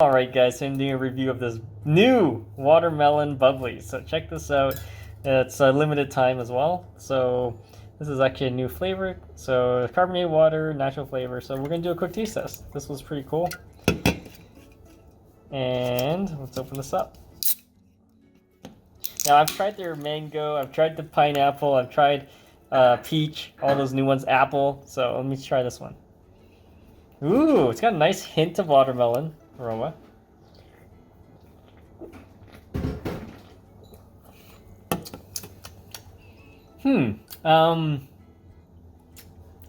Alright guys, so I'm doing a review of this new watermelon bubbly. So check this out. It's a limited time as well. So this is actually a new flavor. So carbonated water, natural flavor. So we're going to do a quick taste test. This was pretty cool. And let's open this up. Now I've tried their mango, I've tried the pineapple, I've tried peach, all those new ones, apple. So let me try this one. Ooh, it's got a nice hint of watermelon aroma.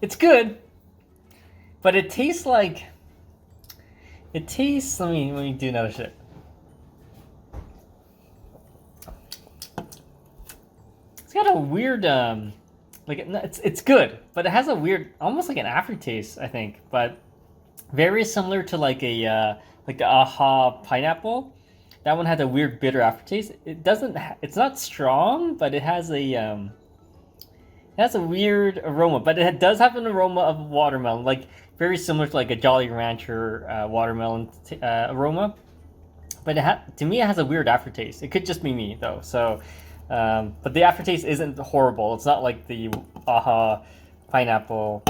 It's good, but it tastes like let me do another shit. It's got a weird it's good, but it has a weird, almost like an aftertaste, I think, but very similar to like the Aha pineapple. That one had a weird bitter aftertaste. It's not strong, but it has a weird aroma, but it does have an aroma of watermelon, like very similar to like a Jolly Rancher watermelon aroma. But to me, it has a weird aftertaste. It could just be me though. So, but the aftertaste isn't horrible. It's not like the Aha pineapple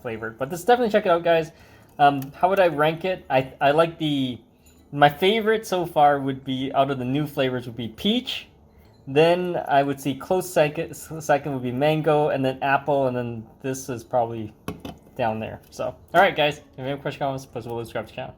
flavored. But definitely check it out, guys. How would I rank it? I like my favorite so far would be, out of the new flavors, would be peach. Then I would see close second would be mango, and then apple, and then this is probably down there. So, alright guys, if you have any questions, comments, please subscribe to the channel.